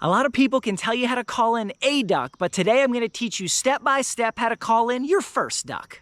A lot of people can tell you how to call in a duck, but today I'm going to teach you step by step how to call in your first duck.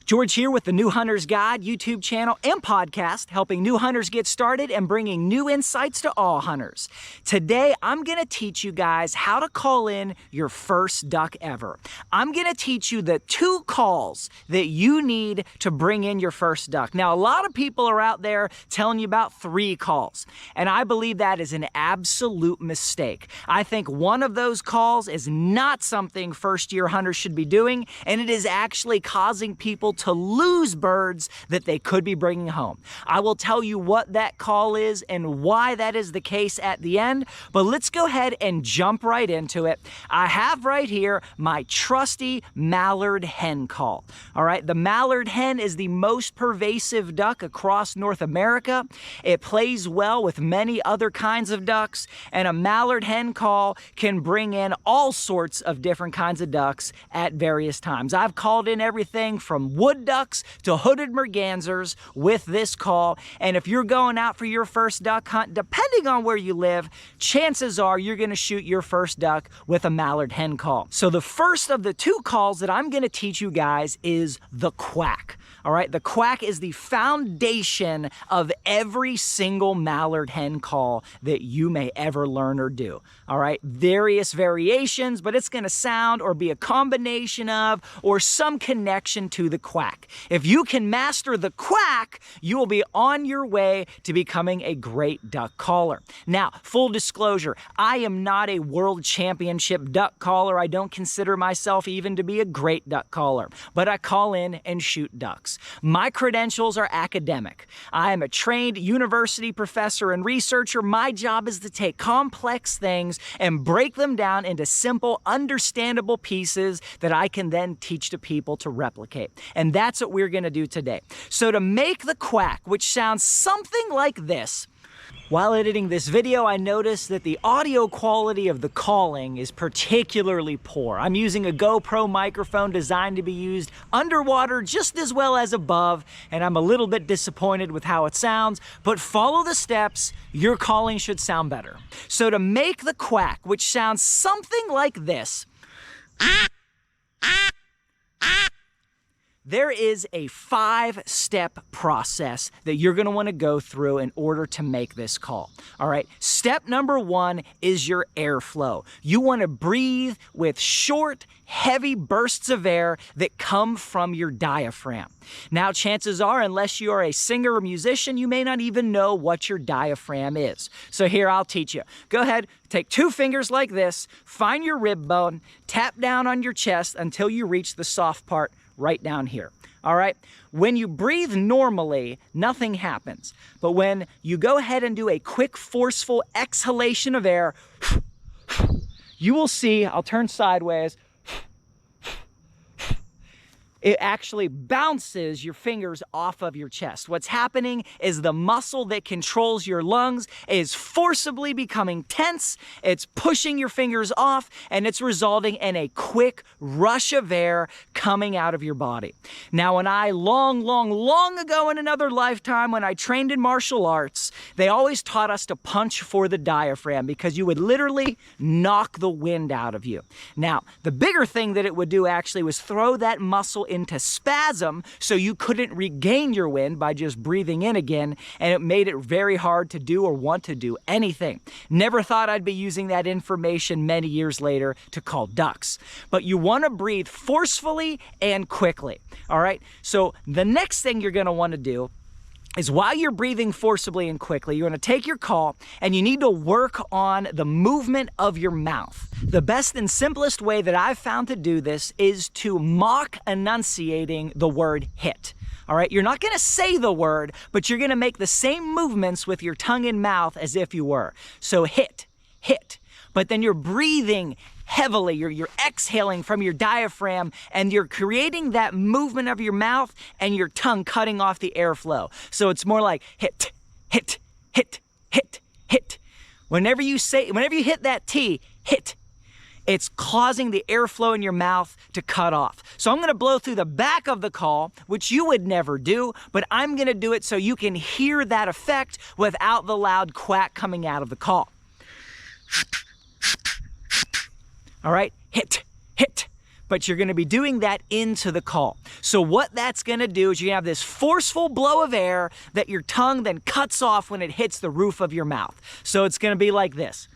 George here with the New Hunter's Guide YouTube channel and podcast, helping new hunters get started and bringing new insights to all hunters. Today, I'm gonna teach you guys how to call in your first duck ever. I'm gonna teach you the 2 calls that you need to bring in your first duck. Now, a lot of people are out there telling you about 3 calls, and I believe that is an absolute mistake. I think one of those calls is not something first-year hunters should be doing, and it is actually causing people to lose birds that they could be bringing home. I will tell you what that call is and why that is the case at the end, but let's go ahead and jump right into it. I have right here my trusty mallard hen call. All right, the mallard hen is the most pervasive duck across North America. It plays well with many other kinds of ducks, and a mallard hen call can bring in all sorts of different kinds of ducks at various times. I've called in everything from wood ducks to hooded mergansers with this call, and if you're going out for your first duck hunt, depending on where you live, chances are you're going to shoot your first duck with a mallard hen call. So the first of the 2 calls that I'm going to teach you guys is the quack. All right, the quack is the foundation of every single mallard hen call that you may ever learn or do. All right, various variations, but it's going to sound or be a combination of or some connection to the quack. If you can master the quack, you will be on your way to becoming a great duck caller. Now, full disclosure, I am not a world championship duck caller. I don't consider myself even to be a great duck caller, but I call in and shoot ducks. My credentials are academic. I am a trained university professor and researcher. My job is to take complex things and break them down into simple, understandable pieces that I can then teach to people to replicate. And that's what we're going to do today. So to make the quack, which sounds something like this, while editing this video, I noticed that the audio quality of the calling is particularly poor. I'm using a GoPro microphone designed to be used underwater just as well as above, and I'm a little bit disappointed with how it sounds, but follow the steps, your calling should sound better. So to make the quack, which sounds something like this, there is a 5-step process that you're going to want to go through in order to make this call. All right, step number 1 is your airflow. You want to breathe with short, heavy bursts of air that come from your diaphragm. Now, chances are, unless you are a singer or musician, you may not even know what your diaphragm is. So here, I'll teach you. Go ahead, take 2 fingers like this, find your rib bone, tap down on your chest until you reach the soft part right down here. All right, when you breathe normally, nothing happens. But when you go ahead and do a quick, forceful exhalation of air, you will see, I'll turn sideways, it actually bounces your fingers off of your chest. What's happening is the muscle that controls your lungs is forcibly becoming tense, it's pushing your fingers off, and it's resulting in a quick rush of air coming out of your body. Now, when I long ago in another lifetime, when I trained in martial arts, they always taught us to punch for the diaphragm because you would literally knock the wind out of you. Now, the bigger thing that it would do actually was throw that muscle into spasm so you couldn't regain your wind by just breathing in again, and it made it very hard to do or want to do anything. Never thought I'd be using that information many years later to call ducks. But you want to breathe forcefully and quickly, all right? So the next thing you're going to want to do is while you're breathing forcibly and quickly, you're going to take your call and you need to work on the movement of your mouth. The best and simplest way that I've found to do this is to mock enunciating the word hit. All right, you're not going to say the word, but you're going to make the same movements with your tongue and mouth as if you were. So hit, hit. But then you're breathing heavily, you're exhaling from your diaphragm, and you're creating that movement of your mouth and your tongue cutting off the airflow. So it's more like hit, hit, hit, hit, hit. Whenever you hit that T, hit, it's causing the airflow in your mouth to cut off. So I'm going to blow through the back of the call, which you would never do, but I'm going to do it so you can hear that effect without the loud quack coming out of the call. All right, hit, hit. But you're gonna be doing that into the call. So what that's gonna do is you have this forceful blow of air that your tongue then cuts off when it hits the roof of your mouth. So it's gonna be like this.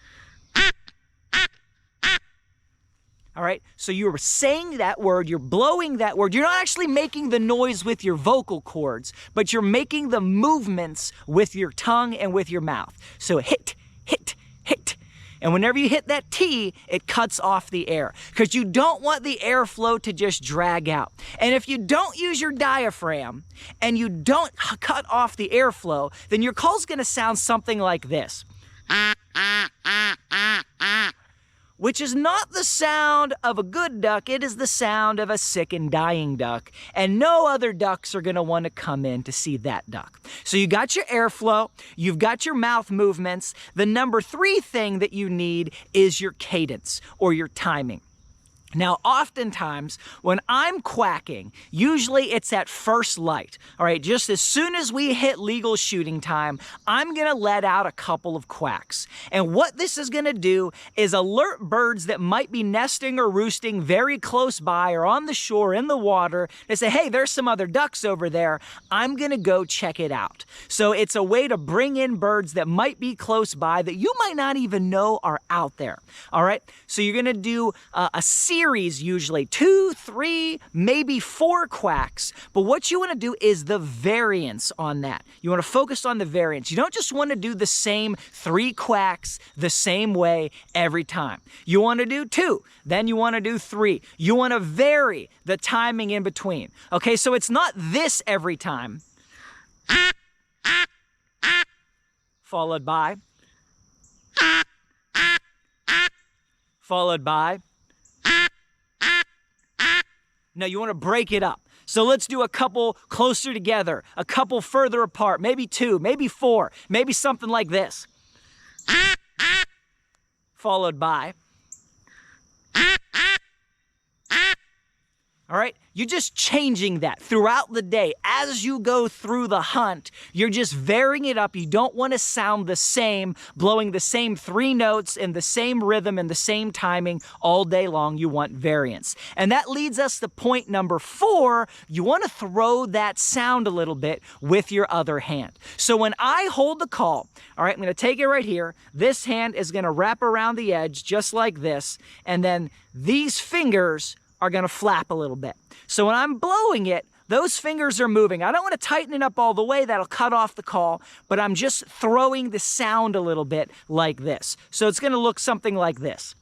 All right, so you're saying that word, you're blowing that word. You're not actually making the noise with your vocal cords, but you're making the movements with your tongue and with your mouth. So hit, hit, hit. And whenever you hit that T, it cuts off the air because you don't want the airflow to just drag out. And if you don't use your diaphragm and you don't cut off the airflow, then your call's gonna sound something like this. Which is not the sound of a good duck, it is the sound of a sick and dying duck. And no other ducks are gonna wanna come in to see that duck. So you got your airflow, you've got your mouth movements. The number 3 thing that you need is your cadence or your timing. Now, oftentimes, when I'm quacking, usually it's at first light, all right? Just as soon as we hit legal shooting time, I'm gonna let out a couple of quacks. And what this is gonna do is alert birds that might be nesting or roosting very close by or on the shore in the water. They say, hey, there's some other ducks over there. I'm gonna go check it out. So it's a way to bring in birds that might be close by that you might not even know are out there, all right? So you're gonna do a series, usually 2, 3, maybe 4 quacks. But what you want to do is the variance on that. You want to focus on the variance. You don't just want to do the same 3 quacks the same way every time. You want to do 2, then you want to do 3. You want to vary the timing in between. Okay, so it's not this every time. Followed by. Followed by. No, you want to break it up. So let's do a couple closer together, a couple further apart, maybe 2, maybe 4, maybe something like this. Followed by. All right, you're just changing that throughout the day. As you go through the hunt, you're just varying it up. You don't want to sound the same, blowing the same 3 notes in the same rhythm and the same timing all day long. You want variance. And that leads us to point number 4. You want to throw that sound a little bit with your other hand. So when I hold the call, all right, I'm going to take it right here. This hand is going to wrap around the edge just like this. And then these fingers are gonna flap a little bit. So when I'm blowing it, those fingers are moving. I don't want to tighten it up all the way, that'll cut off the call, but I'm just throwing the sound a little bit like this. So it's gonna look something like this.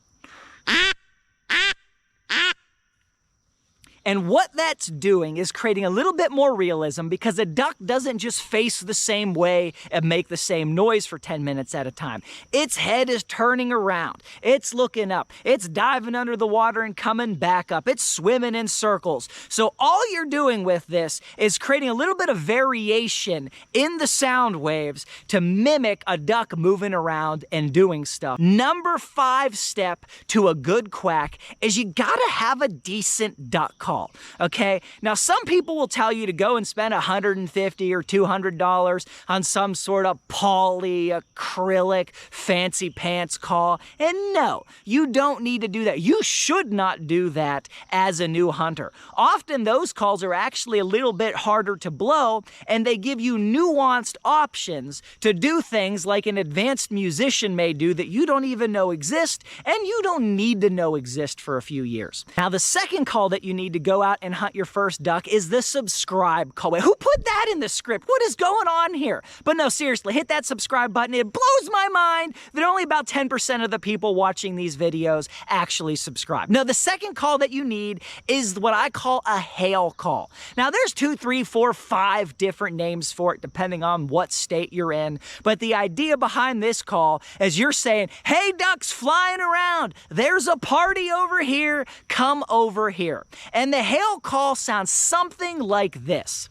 And what that's doing is creating a little bit more realism because a duck doesn't just face the same way and make the same noise for 10 minutes at a time. Its head is turning around. It's looking up. It's diving under the water and coming back up. It's swimming in circles. So all you're doing with this is creating a little bit of variation in the sound waves to mimic a duck moving around and doing stuff. Number 5 step to a good quack is you gotta have a decent duck call. Okay, now some people will tell you to go and spend $150 or $200 on some sort of acrylic fancy pants call, and no, you don't need to do that. You should not do that as a new hunter. Often those calls are actually a little bit harder to blow, and they give you nuanced options to do things like an advanced musician may do that you don't even know exist, and you don't need to know exist for a few years. Now the second call that you need to go out and hunt your first duck is the subscribe call. Wait, who put that in the script? What is going on here? But no, seriously, hit that subscribe button. It blows my mind that only about 10% of the people watching these videos actually subscribe. Now, the second call that you need is what I call a hail call. Now, there's 2, 3, 4, 5 different names for it, depending on what state you're in. But the idea behind this call is you're saying, hey, ducks flying around, there's a party over here, come over here. And the hail call sounds something like this.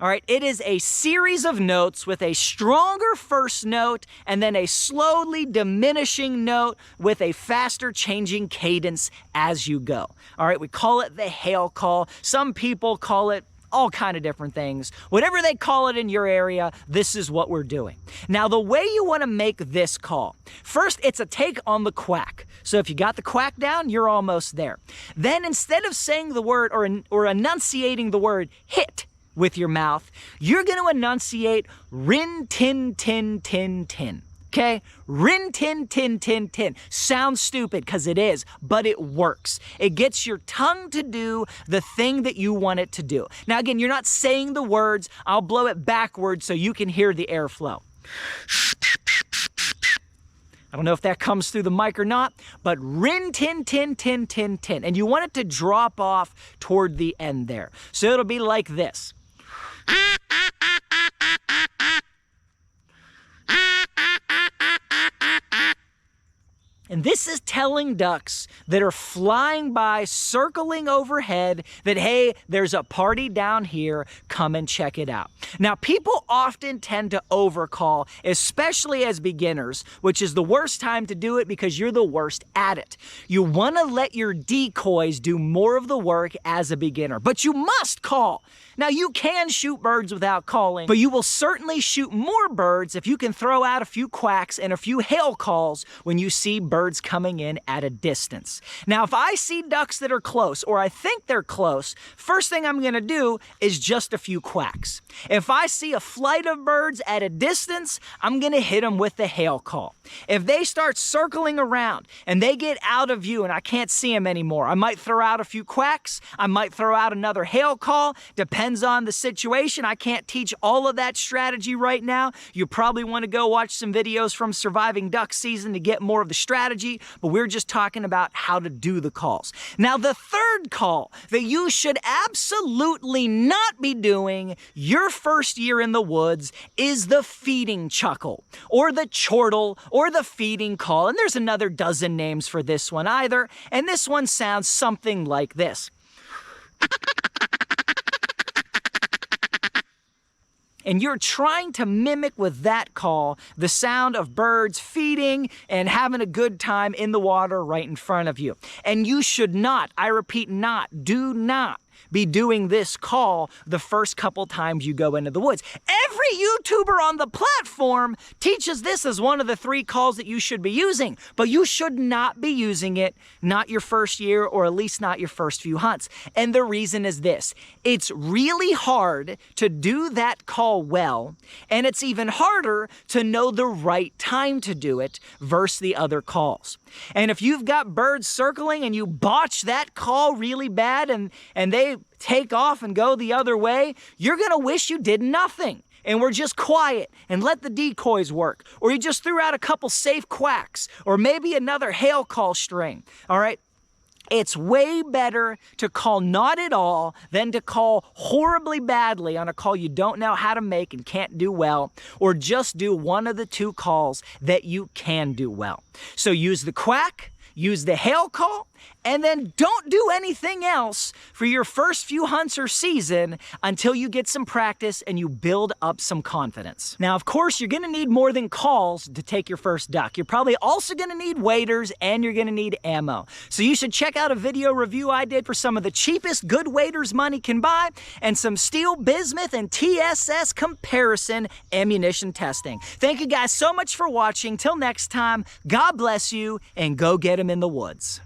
All right, it is a series of notes with a stronger first note and then a slowly diminishing note with a faster changing cadence as you go. All right, we call it the hail call. Some people call it all kind of different things. Whatever they call it in your area, this is what we're doing. Now, the way you want to make this call, first, it's a take on the quack. So if you got the quack down, you're almost there. Then instead of saying the word or enunciating the word hit with your mouth, you're going to enunciate rin tin tin tin tin. Okay? Rin tin tin tin tin. Sounds stupid because it is, but it works. It gets your tongue to do the thing that you want it to do. Now again, you're not saying the words. I'll blow it backwards so you can hear the airflow. I don't know if that comes through the mic or not, but rin tin tin tin tin tin. And you want it to drop off toward the end there. So it'll be like this. And this is telling ducks that are flying by, circling overhead, that, hey, there's a party down here, come and check it out. Now, people often tend to overcall, especially as beginners, which is the worst time to do it because you're the worst at it. You want to let your decoys do more of the work as a beginner, but you must call. Now, you can shoot birds without calling, but you will certainly shoot more birds if you can throw out a few quacks and a few hail calls when you see birds coming in at a distance. Now, if I see ducks that are close, or I think they're close, first thing I'm going to do is just a few quacks. If I see a flight of birds at a distance, I'm going to hit them with the hail call. If they start circling around and they get out of view and I can't see them anymore, I might throw out a few quacks. I might throw out another hail call. Depends on the situation. I can't teach all of that strategy right now. You probably want to go watch some videos from Surviving Duck Season to get more of the strategy, but we're just talking about how to do the calls. Now, the third call that you should absolutely not be doing your first year in the woods is the feeding chuckle, or the chortle, or the feeding call. And there's another dozen names for this one either. And this one sounds something like this. And you're trying to mimic with that call the sound of birds feeding and having a good time in the water right in front of you. And you should not, I repeat not, do not be doing this call the first couple times you go into the woods. Every YouTuber on the platform teaches this as one of the 3 calls that you should be using, but you should not be using it, not your first year, or at least not your first few hunts. And the reason is this: it's really hard to do that call well, and it's even harder to know the right time to do it versus the other calls. And if you've got birds circling and you botch that call really bad and they take off and go the other way, you're gonna wish you did nothing and were just quiet and let the decoys work. Or you just threw out a couple safe quacks, or maybe another hail call string, all right? It's way better to call not at all than to call horribly badly on a call you don't know how to make and can't do well, or just do one of the 2 calls that you can do well. So use the quack, use the hail call, and then don't do anything else for your first few hunts or season until you get some practice and you build up some confidence. Now, of course, you're gonna need more than calls to take your first duck. You're probably also gonna need waders, and you're gonna need ammo. So you should check out a video review I did for some of the cheapest good waders money can buy, and some steel bismuth and TSS comparison ammunition testing. Thank you guys so much for watching. Till next time, God bless you, and go get 'em in the woods.